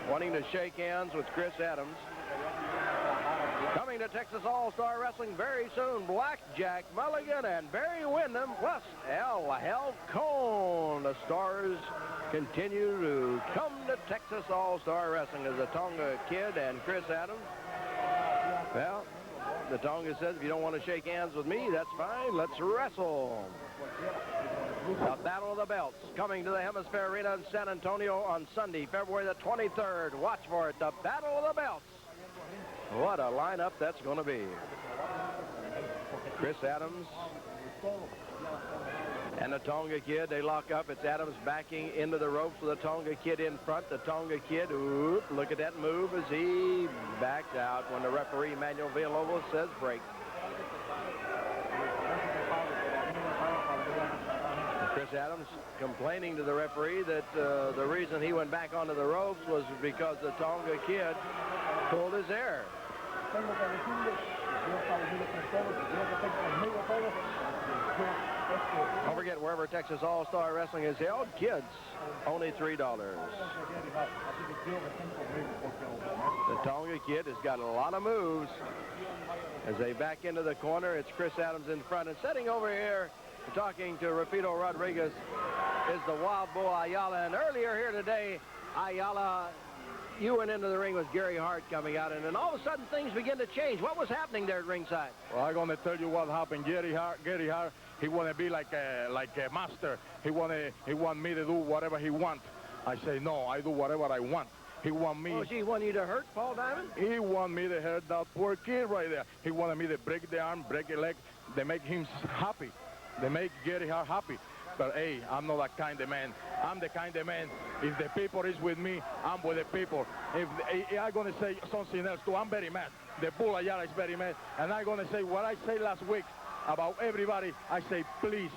wanting to shake hands with Chris Adams. Coming to Texas All-Star Wrestling very soon, Blackjack Mulligan and Barry Windham, plus Hell Cone. The stars continue to come to Texas All-Star Wrestling as the Tonga Kid and Chris Adams. Well, the Tonga says, if you don't want to shake hands with me, that's fine. Let's wrestle. The Battle of the Belts coming to the Hemisphere Arena in San Antonio on Sunday, February the 23rd. Watch for it, the Battle of the Belts. What a lineup that's going to be. Chris Adams and the Tonga Kid, they lock up. It's Adams backing into the ropes with the Tonga Kid in front. The Tonga Kid, oop, look at that move as he backed out when the referee, Manuel Villalobos, says break. Chris Adams complaining to the referee that the reason he went back onto the ropes was because the Tonga Kid pulled his hair. Don't forget, wherever Texas All-Star Wrestling is held, kids, only $3. The Tonga Kid has got a lot of moves. As they back into the corner, it's Chris Adams in front. And sitting over here, talking to Rapido Rodriguez, is the Wild Bull Ayala. And earlier here today, Ayala, you went into the ring with Gary Hart coming out, and then all of a sudden things begin to change. What was happening there at ringside? Well, I'm going to tell you what happened. Gary Hart, he want to be like a master. He want me to do whatever he want. I say, no, I do whatever I want. He want me. Oh, he want you to hurt Paul Diamond? He want me to hurt that poor kid right there. He wanted me to break the arm, break the leg. They make him happy. They make Gary Hart happy. But, hey, I'm not that kind of man. I'm the kind of man, if the people is with me, I'm with the people. If I'm going to say something else, too, I'm very mad. The Bull Ayala is very mad. And I'm going to say what I said last week about everybody. I say, please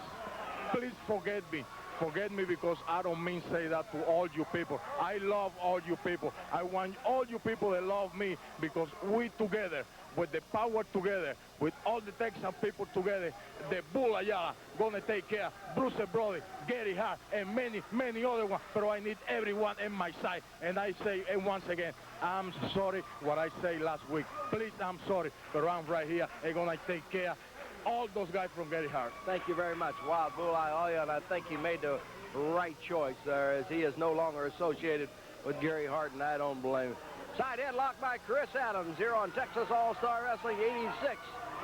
forget me. Forget me, because I don't mean say that to all you people. I love all you people. I want all you people that love me, because we together, with the power together, with all the Texan people together, the Bull Ayala gonna take care of Bruce Brody, Gary Hart, and many, many other ones. But I need everyone in my side. And I say, and once again, I'm sorry what I say last week. Please, I'm sorry, but I'm right here and gonna take care of all those guys from Gary Hart. Thank you very much, Wild Bull Ayala, and I think he made the right choice there, as he is no longer associated with Gary Hart, and I don't blame him. Side headlock by Chris Adams here on Texas All-Star Wrestling 86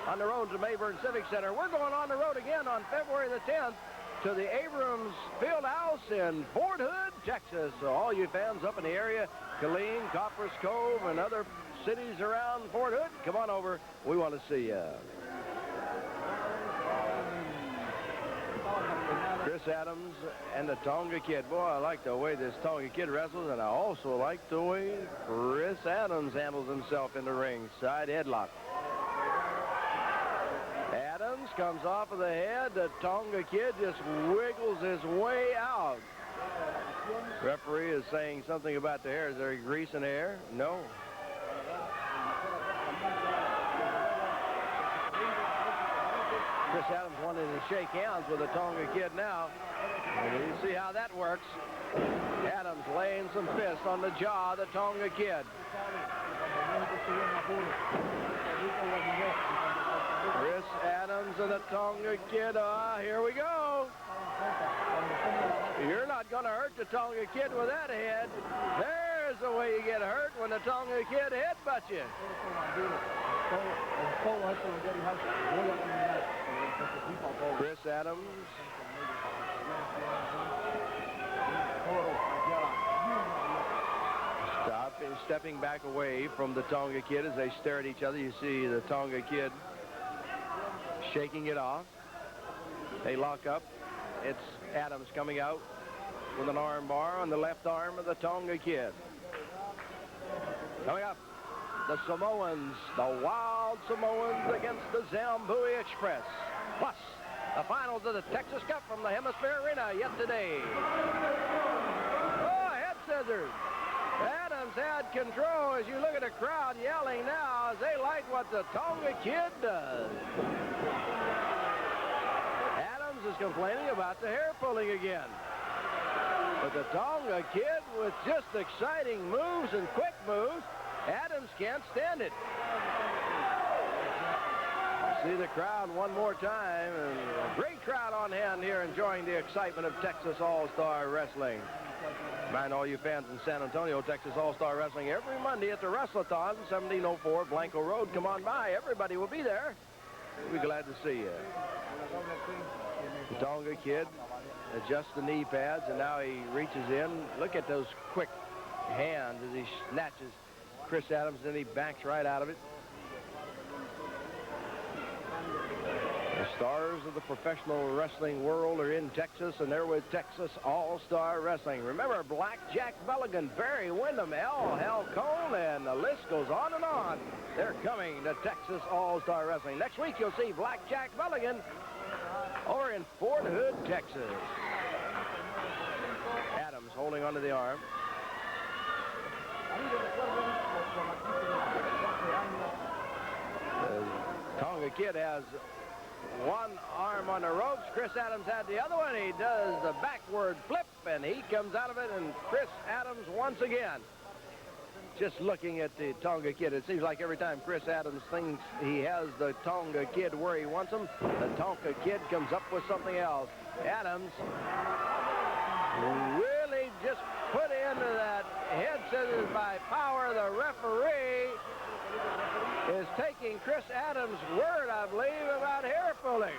on the road to Mayburn Civic Center. We're going on the road again on February the 10th to the Abrams Fieldhouse in Fort Hood, Texas. So all you fans up in the area, Killeen, Coppers Cove, and other cities around Fort Hood, come on over. We want to see you. Chris Adams and the Tonga Kid. Boy, I like the way this Tonga Kid wrestles, and I also like the way Chris Adams handles himself in the ring. Side headlock. Adams comes off of the head. The Tonga Kid just wiggles his way out. Referee is saying something about the hair. Is there grease in the hair? No. Chris Adams wanted to shake hands with the Tonga Kid now. And you see how that works. Adams laying some fists on the jaw of the Tonga Kid. Chris Adams and the Tonga Kid. Here we go. You're not going to hurt the Tonga Kid with that head. There's the way you get hurt, when the Tonga Kid headbutts you. Chris Adams. Stepping back away from the Tonga Kid as they stare at each other. You see the Tonga Kid shaking it off. They lock up. It's Adams coming out with an arm bar on the left arm of the Tonga Kid. Coming up, the Samoans, the Wild Samoans against the Zambui Express. Plus, the finals of the Texas Cup from the Hemisphere Arena yet today. Oh, head scissors. Adams had control as you look at the crowd yelling now as they like what the Tonga Kid does. Adams is complaining about the hair pulling again. But the Tonga Kid with just exciting moves and quick moves. Adams can't stand it. See the crowd one more time, and a great crowd on hand here enjoying the excitement of Texas All-Star Wrestling. Remind all you fans in San Antonio, Texas All-Star Wrestling every Monday at the Wrestlathon, 1704 Blanco Road. Come on by. Everybody will be there. We'll be glad to see you. The Tonga Kid adjusts the knee pads, and now he reaches in. Look at those quick hands as he snatches Chris Adams, and he backs right out of it. The stars of the professional wrestling world are in Texas, and they're with Texas All-Star Wrestling. Remember, Blackjack Mulligan, Barry Windham, Hell Cone, and the list goes on and on. They're coming to Texas All-Star Wrestling. Next week, you'll see Blackjack Mulligan over in Fort Hood, Texas. Adams holding onto the arm. The Tonga Kid has one arm on the ropes. Chris Adams had the other one. He does the backward flip, and he comes out of it, and Chris Adams once again. Just looking at the Tonga Kid, it seems like every time Chris Adams thinks he has the Tonga Kid where he wants him, the Tonga Kid comes up with something else. Adams really just put into that head scissors by power. The referee is taking Chris Adams' word, I believe, about hair pulling.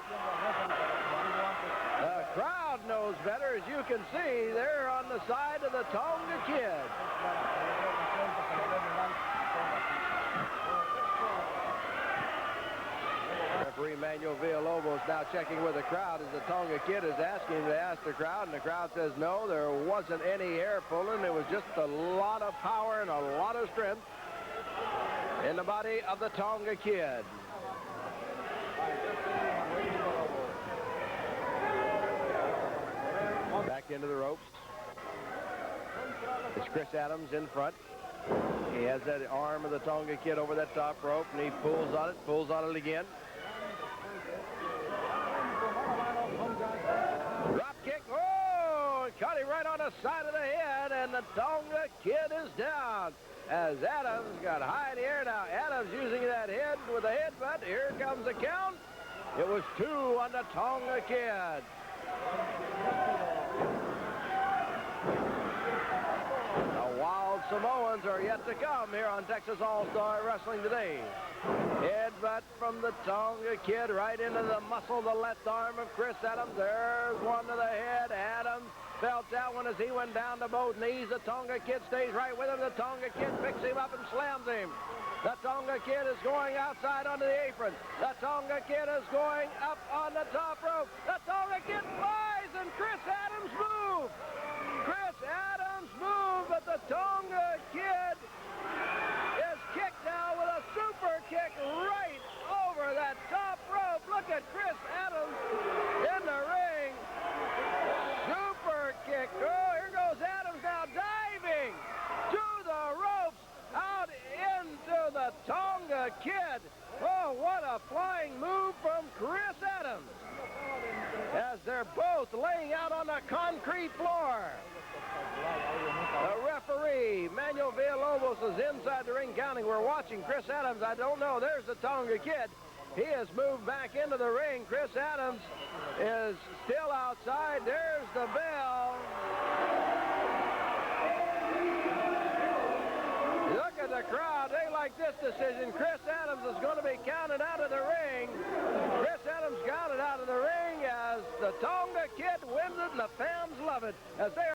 The crowd knows better. As you can see, they're on the side of the Tonga Kid. Referee Manuel Villalobos now checking with the crowd as the Tonga Kid is asking him to ask the crowd, and the crowd says no, there wasn't any hair pulling. It was just a lot of power and a lot of strength in the body of the Tonga Kid. Back into the ropes. It's Chris Adams in front. He has that arm of the Tonga Kid over that top rope, and he pulls on it again. Drop kick. Oh, caught him right on the side of the head, and the Tonga Kid is down. As Adams got high in the air. Now Adams using that head with a headbutt. Here comes the count. It was 2 on the Tonga Kid. The Wild Samoans are yet to come here on Texas All-Star Wrestling today. Headbutt from the Tonga Kid right into the muscle, the left arm of Chris Adams. There's one to the head. Adams felt that one as he went down to both knees. The Tonga Kid stays right with him. The Tonga Kid picks him up and slams him. The Tonga Kid is going outside onto the apron. The Tonga Kid is going up on the top rope. The Tonga Kid flies, and Chris Adams moves. Chris Adams moves, but the Tonga Kid is kicked now with a super kick right over that top rope. Look at Chris Adams in the ring. Super kick. Oh, here goes Adams now diving to the ropes out into the Tonga Kid. Oh, what a flying move from Chris Adams as they're both laying out on the concrete floor. The referee, Manuel Villalobos, is inside the ring counting. We're watching Chris Adams. I don't know. There's the Tonga Kid. He has moved back into the ring. Chris Adams is still outside. There's the bell. Look at the crowd. They like this decision. Chris Adams is going to be counted out of the ring. Chris Adams counted out of the ring as the Tonga Kid wins it, and the fans love it as they are